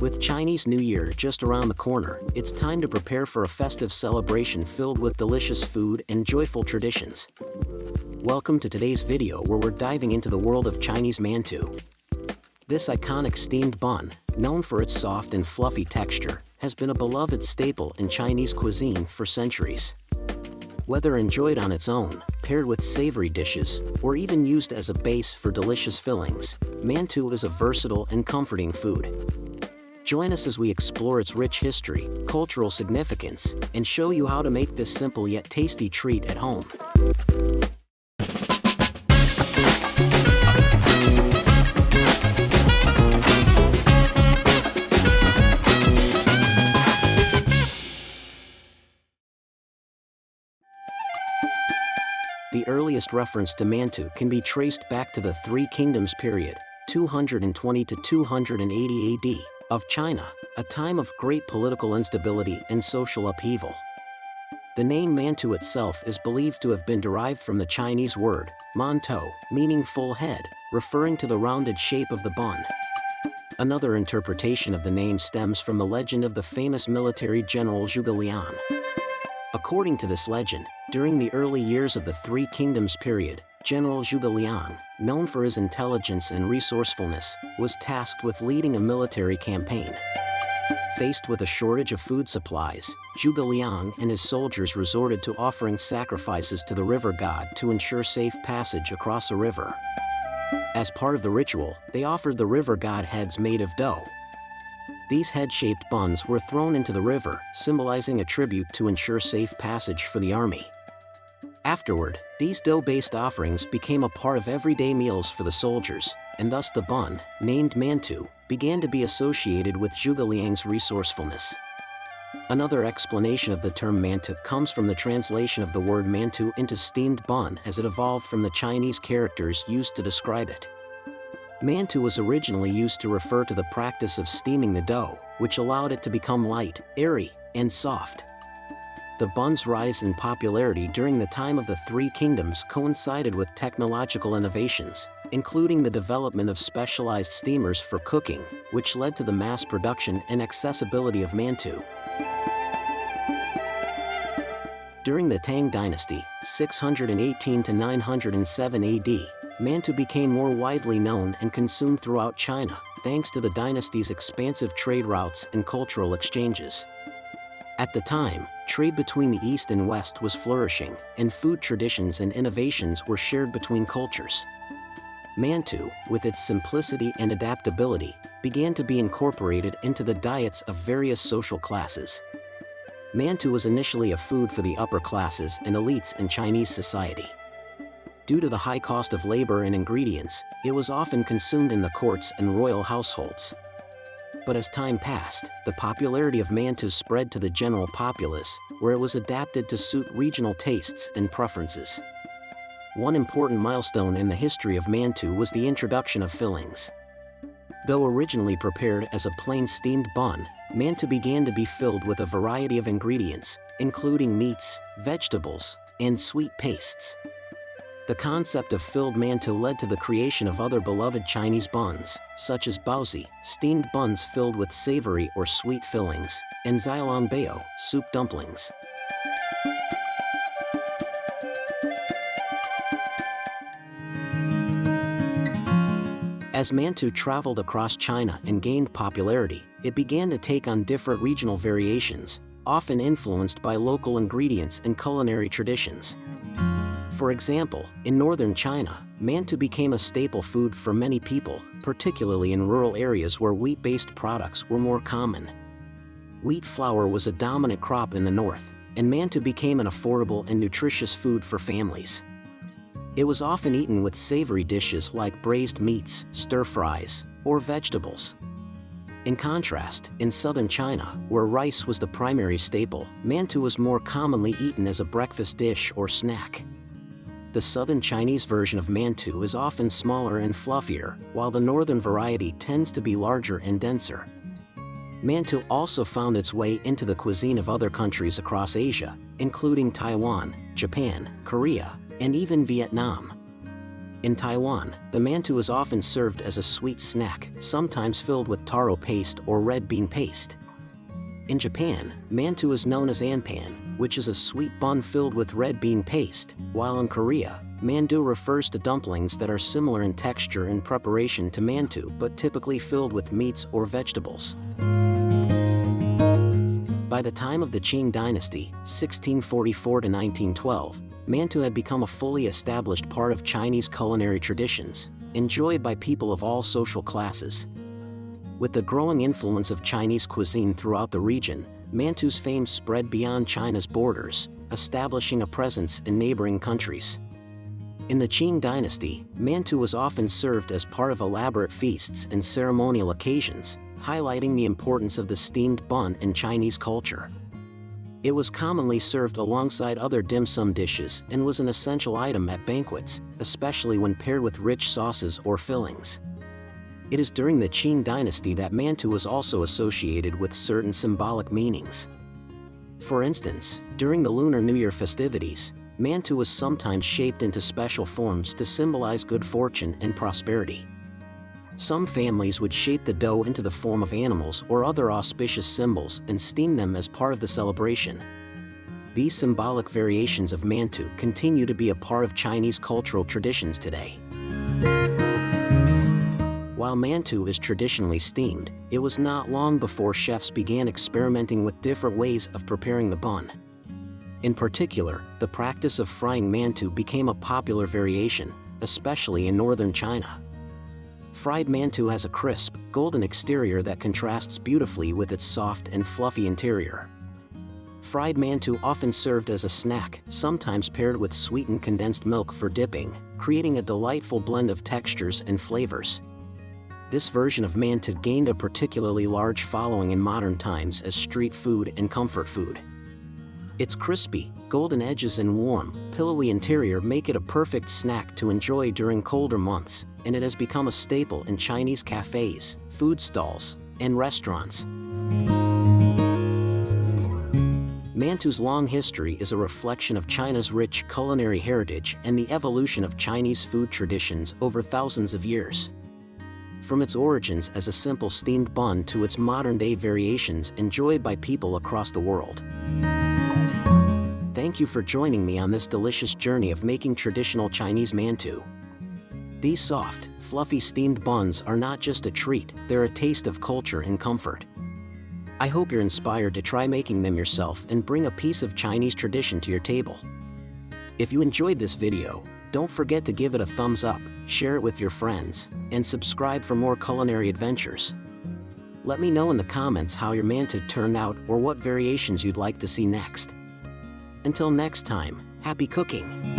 With Chinese New Year just around the corner, it's time to prepare for a festive celebration filled with delicious food and joyful traditions. Welcome to today's video where we're diving into the world of Chinese Mantou. This iconic steamed bun, known for its soft and fluffy texture, has been a beloved staple in Chinese cuisine for centuries. Whether enjoyed on its own, paired with savory dishes, or even used as a base for delicious fillings, Mantou is a versatile and comforting food. Join us as we explore its rich history, cultural significance, and show you how to make this simple yet tasty treat at home. The earliest reference to Mantou can be traced back to the Three Kingdoms period, 220 to 280 AD, of China, a time of great political instability and social upheaval. The name Mantou itself is believed to have been derived from the Chinese word, mantou, meaning full head, referring to the rounded shape of the bun. Another interpretation of the name stems from the legend of the famous military general Zhuge Liang. According to this legend, during the early years of the Three Kingdoms period, General Zhuge Liang, known for his intelligence and resourcefulness, was tasked with leading a military campaign. Faced with a shortage of food supplies, Zhuge Liang and his soldiers resorted to offering sacrifices to the river god to ensure safe passage across a river. As part of the ritual, they offered the river god heads made of dough. These head-shaped buns were thrown into the river, symbolizing a tribute to ensure safe passage for the army. Afterward, these dough-based offerings became a part of everyday meals for the soldiers, and thus the bun, named Mantou, began to be associated with Zhuge Liang's resourcefulness. Another explanation of the term Mantou comes from the translation of the word Mantou into steamed bun as it evolved from the Chinese characters used to describe it. Mantou was originally used to refer to the practice of steaming the dough, which allowed it to become light, airy, and soft. The bun's rise in popularity during the time of the Three Kingdoms coincided with technological innovations, including the development of specialized steamers for cooking, which led to the mass production and accessibility of Mantou. During the Tang Dynasty, 618 to 907 AD, Mantou became more widely known and consumed throughout China, thanks to the dynasty's expansive trade routes and cultural exchanges. At the time, trade between the East and West was flourishing, and food traditions and innovations were shared between cultures. Mantou, with its simplicity and adaptability, began to be incorporated into the diets of various social classes. Mantou was initially a food for the upper classes and elites in Chinese society. Due to the high cost of labor and ingredients, it was often consumed in the courts and royal households. But as time passed, the popularity of Mantou spread to the general populace, where it was adapted to suit regional tastes and preferences. One important milestone in the history of Mantou was the introduction of fillings. Though originally prepared as a plain steamed bun, Mantou began to be filled with a variety of ingredients, including meats, vegetables, and sweet pastes. The concept of filled Mantou led to the creation of other beloved Chinese buns, such as baozi, steamed buns filled with savory or sweet fillings, and xiaolongbao, soup dumplings. As Mantou traveled across China and gained popularity, it began to take on different regional variations, often influenced by local ingredients and culinary traditions. For example, in northern China, Mantou became a staple food for many people, particularly in rural areas where wheat-based products were more common. Wheat flour was a dominant crop in the north, and Mantou became an affordable and nutritious food for families. It was often eaten with savory dishes like braised meats, stir-fries, or vegetables. In contrast, in southern China, where rice was the primary staple, Mantou was more commonly eaten as a breakfast dish or snack. The southern Chinese version of Mantou is often smaller and fluffier, while the northern variety tends to be larger and denser. Mantou also found its way into the cuisine of other countries across Asia, including Taiwan, Japan, Korea, and even Vietnam. In Taiwan, the mantou is often served as a sweet snack, sometimes filled with taro paste or red bean paste. In Japan, mantou is known as anpan, which is a sweet bun filled with red bean paste, while in Korea, mandu refers to dumplings that are similar in texture and preparation to mantou but typically filled with meats or vegetables. By the time of the Qing Dynasty, 1644 to 1912, mantou had become a fully established part of Chinese culinary traditions, enjoyed by people of all social classes. With the growing influence of Chinese cuisine throughout the region, mantou's fame spread beyond China's borders, establishing a presence in neighboring countries. In the Qing Dynasty, mantou was often served as part of elaborate feasts and ceremonial occasions, highlighting the importance of the steamed bun in Chinese culture. It was commonly served alongside other dim sum dishes and was an essential item at banquets, especially when paired with rich sauces or fillings. It is during the Qing Dynasty that mantou was also associated with certain symbolic meanings. For instance, during the Lunar New Year festivities, mantou was sometimes shaped into special forms to symbolize good fortune and prosperity. Some families would shape the dough into the form of animals or other auspicious symbols and steam them as part of the celebration. These symbolic variations of mantou continue to be a part of Chinese cultural traditions today. While mantou is traditionally steamed, it was not long before chefs began experimenting with different ways of preparing the bun. In particular, the practice of frying mantou became a popular variation, especially in northern China. Fried mantou has a crisp, golden exterior that contrasts beautifully with its soft and fluffy interior. Fried mantou often served as a snack, sometimes paired with sweetened condensed milk for dipping, creating a delightful blend of textures and flavors. This version of mantou gained a particularly large following in modern times as street food and comfort food. Its crispy, golden edges and warm, pillowy interior make it a perfect snack to enjoy during colder months, and it has become a staple in Chinese cafes, food stalls, and restaurants. Mantou's long history is a reflection of China's rich culinary heritage and the evolution of Chinese food traditions over thousands of years. From its origins as a simple steamed bun to its modern-day variations enjoyed by people across the world. Thank you for joining me on this delicious journey of making traditional Chinese mantou. These soft, fluffy steamed buns are not just a treat, they're a taste of culture and comfort. I hope you're inspired to try making them yourself and bring a piece of Chinese tradition to your table. If you enjoyed this video, don't forget to give it a thumbs up, share it with your friends, and subscribe for more culinary adventures. Let me know in the comments how your mantou turned out or what variations you'd like to see next. Until next time, happy cooking!